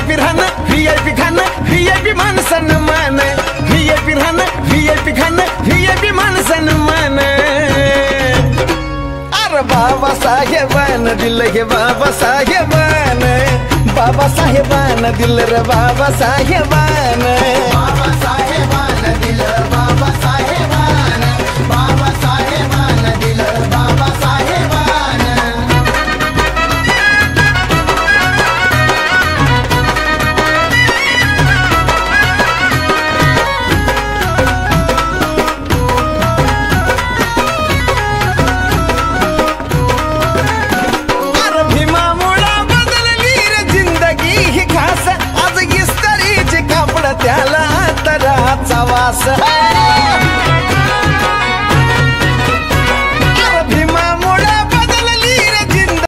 VIP राहणं VIP खाणं VIP मान सन्मान VIP राहणं VIP खाणं VIP मान सन्मान अरे बाबासाहेबानं दिलं हे बाबासाहेबानं बाबासाहेबानं दिलं रे बाबासाहेबानं बाबासाहेबानं दिलं बाबासाहेबानं बाबासाहेबानं दिलं बाबासाहेबानं अरे भीमामुळं बदलली रे जिंदगी ही खास आज इस्त्रीचे कापड त्याला तराचा वास